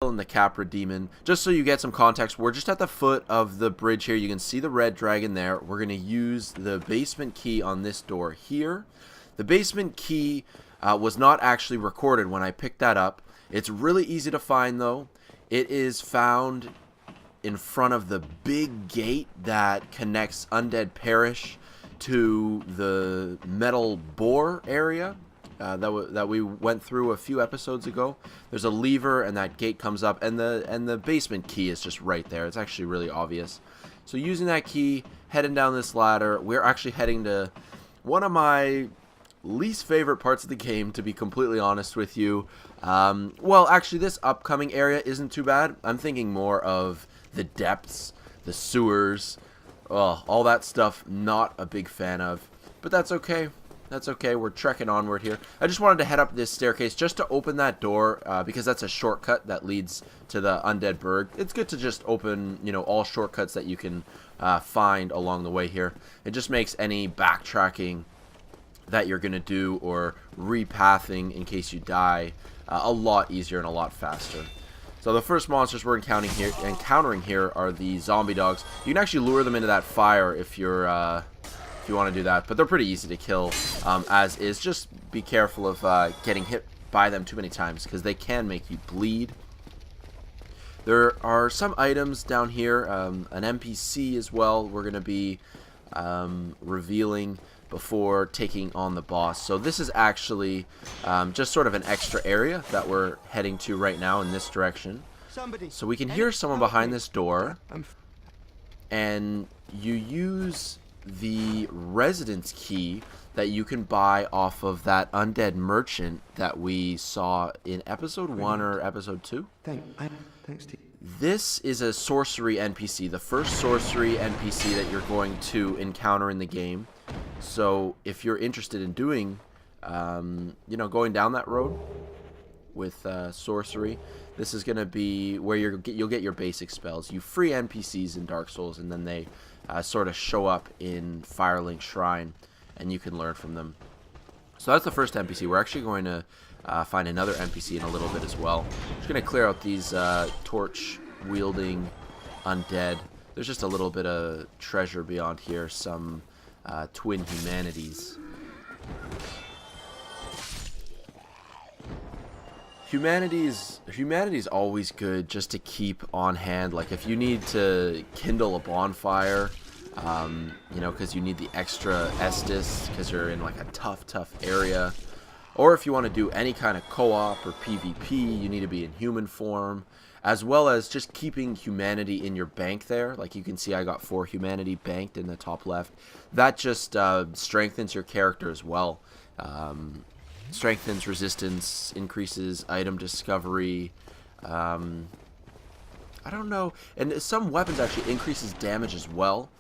and the Capra demon. Just so you get some context, we're just at the foot of the bridge here. You can see the red dragon there. We're going to use the basement key on this door here. The basement key was not actually recorded when I picked that up. It's really easy to find though. It is found in front of the big gate that connects Undead Parish to the metal boar area that we went through a few episodes ago. There's a lever and that gate comes up, and the basement key is just right there. It's actually really obvious. So using that key, heading down this ladder, we're actually heading to one of my least favorite parts of the game, to be completely honest with you. Well, actually, this upcoming area isn't too bad. I'm thinking more of the depths, the sewers, all that stuff. Not a big fan of, but that's okay. That's okay. We're trekking onward here. I just wanted to head up this staircase just to open that door because that's a shortcut that leads to the Undead Burg. It's good to just open, you know, all shortcuts that you can find along the way here. It just makes any backtracking that you're going to do or repathing in case you die a lot easier and a lot faster. So the first monsters we're encountering here are the zombie dogs. You can actually lure them into that fire if you're if you want to do that, but they're pretty easy to kill as is. Just be careful of getting hit by them too many times because they can make you bleed. There are some items down here, an NPC as well we're going to be revealing before taking on the boss. So this is actually just sort of an extra area that we're heading to right now in this direction. So we can hear someone behind this door, and you use the residence key that you can buy off of that undead merchant that we saw in episode 1 or episode 2. Thanks, T. This is a sorcery NPC, the first sorcery NPC that you're going to encounter in the game. So if you're interested in doing, you know, going down that road with sorcery, this is going to be where you'll get your basic spells. You free NPCs in Dark Souls, and then they sort of show up in Firelink Shrine, and you can learn from them. So that's the first NPC. We're actually going to find another NPC in a little bit as well. Just going to clear out these torch-wielding undead. There's just a little bit of treasure beyond here, some twin humanities. Humanity's always good just to keep on hand. Like if you need to kindle a bonfire, you know, because you need the extra Estus because you're in like a tough area, or if you want to do any kind of co-op or PvP, you need to be in human form, as well as just keeping humanity in your bank there. Like you can see I got 4 humanity banked in the top left. That just strengthens your character as well. Strengthens resistance, increases item discovery. I don't know. And some weapons actually increases damage as well.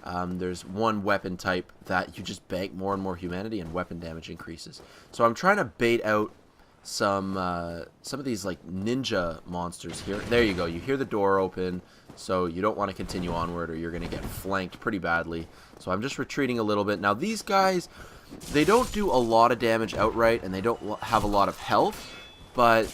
There's one weapon type that you just bank more and more humanity and weapon damage increases. So I'm trying to bait out some of these like ninja monsters here. There you go. You hear the door open, so you don't want to continue onward or you're going to get flanked pretty badly. So I'm just retreating a little bit. Now these guys, they don't do a lot of damage outright, and they don't have a lot of health, but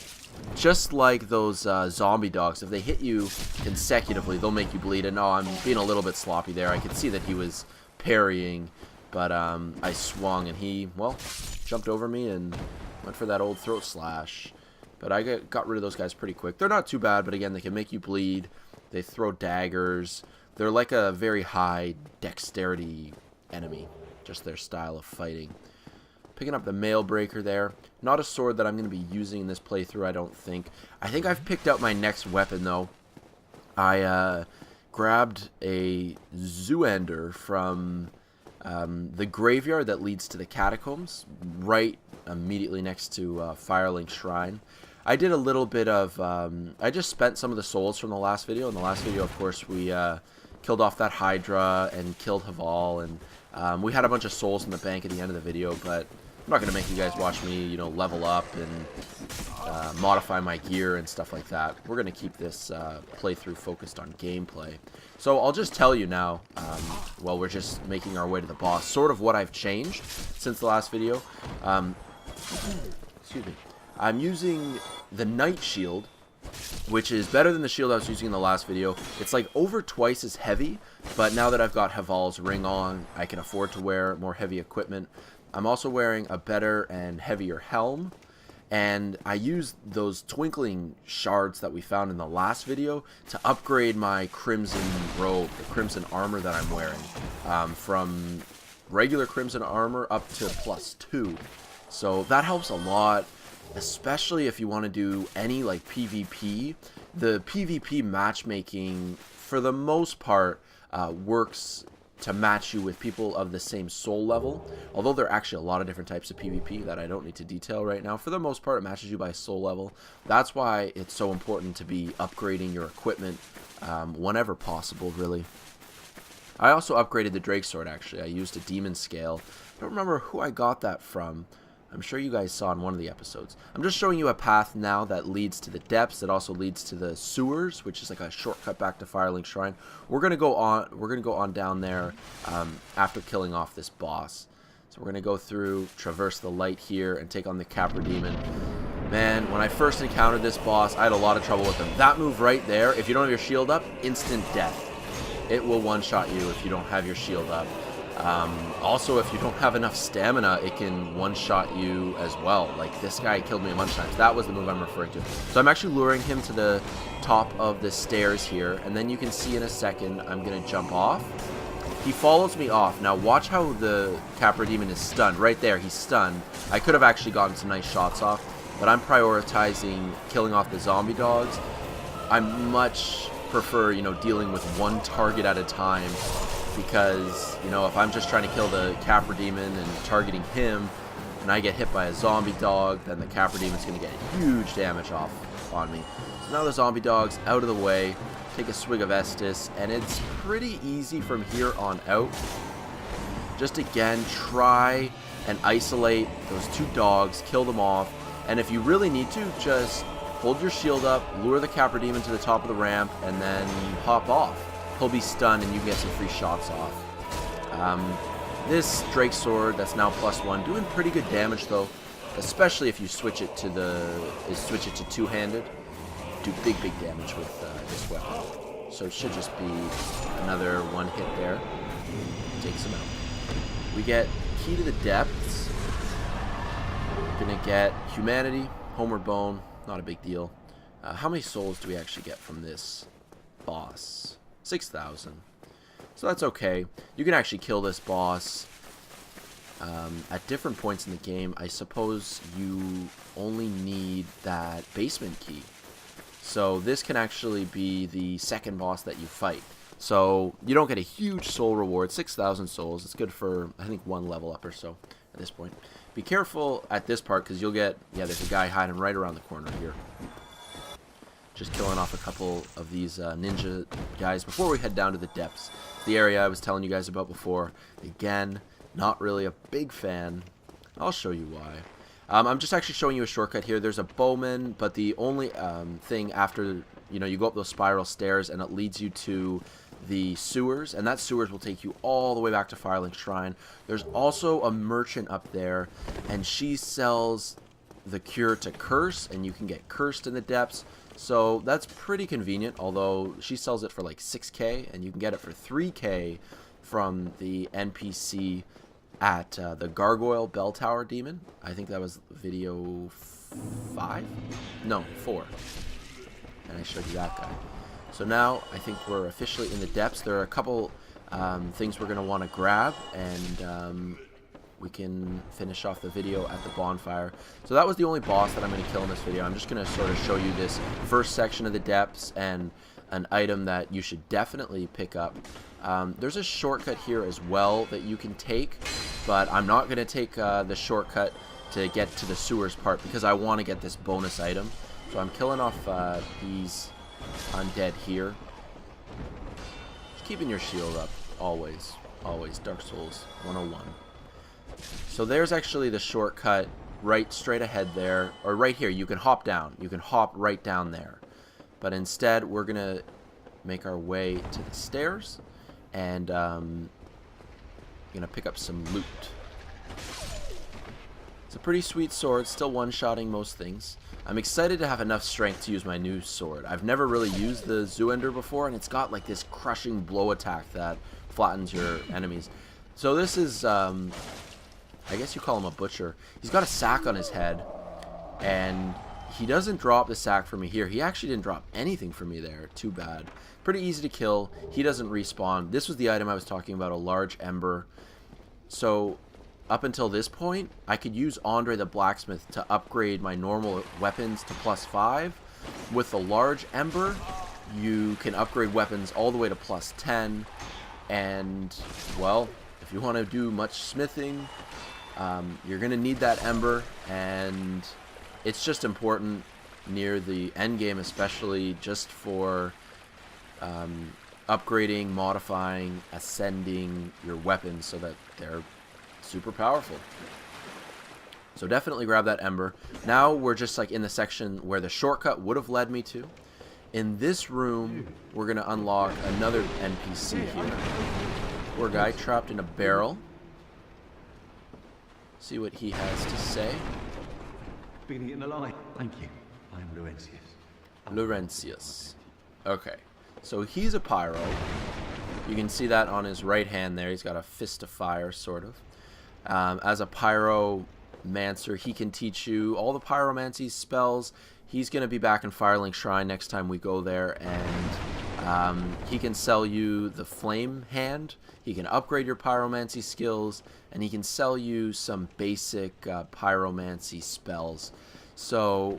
just like those zombie dogs, if they hit you consecutively, they'll make you bleed. And I'm being a little bit sloppy there. I could see that he was parrying, but I swung, and he, well, jumped over me and went for that old throat slash. But I got rid of those guys pretty quick. They're not too bad, but again, they can make you bleed. They throw daggers. They're like a very high dexterity enemy. Just their style of fighting. Picking up the mail breaker there. Not a sword that I'm going to be using in this playthrough, I don't think. I think I've picked out my next weapon, though. I grabbed a Zooender from the graveyard that leads to the catacombs, right immediately next to Firelink Shrine. I did a little bit of... I just spent some of the souls from the last video. In the last video, of course, we killed off that Hydra and killed Haval, and we had a bunch of souls in the bank at the end of the video, but I'm not going to make you guys watch me, you know, level up and modify my gear and stuff like that. We're going to keep this playthrough focused on gameplay. So I'll just tell you now, while we're just making our way to the boss, sort of what I've changed since the last video. Excuse me. I'm using the Night Shield which is better than the shield I was using in the last video. It's like over twice as heavy, but now that I've got Haval's ring on, I can afford to wear more heavy equipment. I'm also wearing a better and heavier helm, and I used those twinkling shards that we found in the last video to upgrade my crimson robe, the crimson armor that I'm wearing, from regular crimson armor up to +2. So that helps a lot, especially if you want to do any like PvP. The PvP matchmaking, for the most part, works to match you with people of the same soul level. Although there are actually a lot of different types of PvP that I don't need to detail right now. For the most part, it matches you by soul level. That's why it's so important to be upgrading your equipment whenever possible, really. I also upgraded the Drake Sword, actually. I used a demon scale. I don't remember who I got that from. I'm sure you guys saw in one of the episodes. I'm just showing you a path now that leads to the depths. It also leads to the sewers, which is like a shortcut back to Firelink Shrine. We're gonna go on down there after killing off this boss. So we're gonna go through, traverse the light here, and take on the Capra demon. Man, when I first encountered this boss, I had a lot of trouble with him. That move right there, if you don't have your shield up, instant death. It will one-shot you if you don't have your shield up. Also, if you don't have enough stamina, it can one-shot you as well. Like, this guy killed me a bunch of times. That was the move I'm referring to. So I'm actually luring him to the top of the stairs here, and then you can see in a second I'm going to jump off. He follows me off. Now, watch how the Capra demon is stunned. Right there, he's stunned. I could have actually gotten some nice shots off, but I'm prioritizing killing off the zombie dogs. I much prefer, you know, dealing with one target at a time, because, you know, if I'm just trying to kill the Capra demon and targeting him, and I get hit by a zombie dog, then the Capra demon's going to get huge damage off on me. So now the zombie dog's out of the way, take a swig of Estus, and it's pretty easy from here on out. Just again, try and isolate those two dogs, kill them off, and if you really need to, just hold your shield up, lure the Capra demon to the top of the ramp, and then hop off. He'll be stunned and you get some free shots off. This Drake Sword that's now +1, doing pretty good damage though, especially if you switch it to two-handed. Do big damage with this weapon. So it should just be another one hit there. Takes him out. We get Key to the Depths. Gonna get Humanity, Homeward Bone, not a big deal. How many souls do we actually get from this boss? 6,000. So that's okay. You can actually kill this boss at different points in the game. I suppose you only need that basement key. So this can actually be the second boss that you fight. So you don't get a huge soul reward. 6,000 souls. It's good for, I think, 1 level up or so at this point. Be careful at this part because you'll get, yeah, there's a guy hiding right around the corner here. Just killing off a couple of these ninja guys before we head down to the depths. The area I was telling you guys about before. Again, not really a big fan. I'll show you why. I'm just actually showing you a shortcut here. There's a bowman, but the only thing after, you know, you go up those spiral stairs and it leads you to the sewers, and that sewers will take you all the way back to Firelink Shrine. There's also a merchant up there, and she sells the cure to curse, and you can get cursed in the depths. So that's pretty convenient, although she sells it for like 6k, and you can get it for 3k from the NPC at the Gargoyle Bell Tower Demon. I think that was video 5? No, 4. And I showed you that guy. So now I think we're officially in the depths. There are a couple things we're going to want to grab, and we can finish off the video at the bonfire. So that was the only boss that I'm going to kill in this video. I'm just going to sort of show you this first section of the depths and an item that you should definitely pick up. There's a shortcut here as well that you can take, but I'm not going to take the shortcut to get to the sewers part because I want to get this bonus item. So I'm killing off these undead here. Just keeping your shield up, always. Dark Souls 101. So there's actually the shortcut right straight ahead there, or right here. You can hop down. You can hop right down there. But instead, we're going to make our way to the stairs, and going to pick up some loot. It's a pretty sweet sword, still one-shotting most things. I'm excited to have enough strength to use my new sword. I've never really used the Zuender before, and it's got like this crushing blow attack that flattens your enemies. So this is, I guess you call him a butcher. He's got a sack on his head, and he doesn't drop the sack for me here. He actually didn't drop anything for me there. Too bad. Pretty easy to kill. He doesn't respawn. This was the item I was talking about, a large ember. So up until this point, I could use Andre the Blacksmith to upgrade my normal weapons to +5. With the large ember, you can upgrade weapons all the way to +10. And, well, if you want to do much smithing, you're going to need that ember. And it's just important near the end game, especially just for upgrading, modifying, ascending your weapons so that they're super powerful. So definitely grab that ember. Now we're just like in the section where the shortcut would have led me to. In this room, we're going to unlock another NPC here. Poor guy trapped in a barrel. See what he has to say. Beginning in the line. Thank you. I'm Laurentius. Laurentius. Okay. So he's a pyro. You can see that on his right hand there. He's got a fist of fire, sort of. As a pyromancer, he can teach you all the pyromancy spells. He's going to be back in Firelink Shrine next time we go there, and he can sell you the flame hand. He can upgrade your pyromancy skills, and he can sell you some basic pyromancy spells. So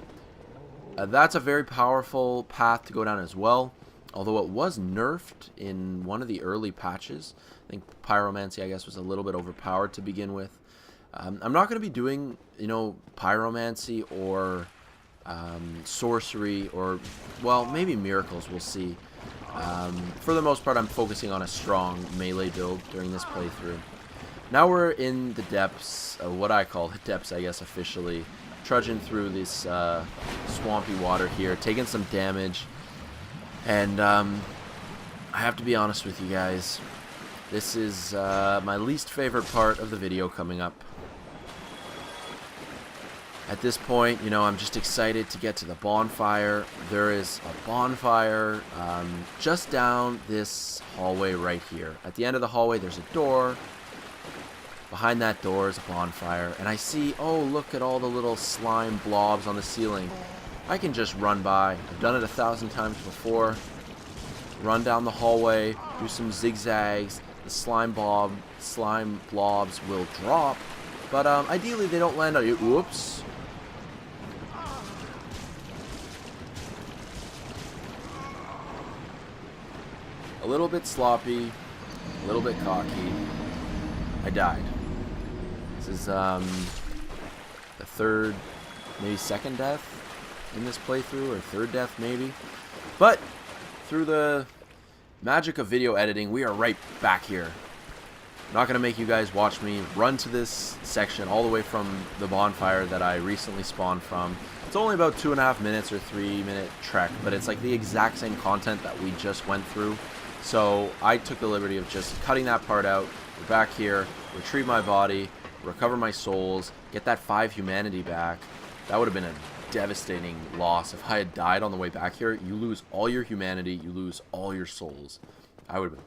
that's a very powerful path to go down as well. Although it was nerfed in one of the early patches. I think pyromancy, I guess, was a little bit overpowered to begin with. I'm not going to be doing, pyromancy or sorcery or, well, maybe miracles, we'll see. For the most part, I'm focusing on a strong melee build during this playthrough. Now we're in the depths, what I call the depths, I guess, officially. Trudging through this swampy water here, taking some damage. And I have to be honest with you guys, this is my least favorite part of the video coming up. At this point, I'm just excited to get to the bonfire. There is a bonfire just down this hallway right here. At the end of the hallway, there's a door. Behind that door is a bonfire. And I see, oh, look at all the little slime blobs on the ceiling. I can just run by. I've done it 1,000 times before. Run down the hallway, do some zigzags. The slime blobs will drop, but ideally they don't land on you. Whoops. A little bit sloppy, a little bit cocky. I died. This is the third, maybe second death in this playthrough, or third death maybe. But through the magic of video editing, we are right back here. I'm not going to make you guys watch me run to this section all the way from the bonfire that I recently spawned from. It's only about 2.5 minutes or 3-minute trek, but it's like the exact same content that we just went through. So I took the liberty of just cutting that part out. We're back here, retrieve my body, recover my souls, get that 5 humanity back. That would have been a devastating loss. If I had died on the way back here, you lose all your humanity, you lose all your souls. I would have been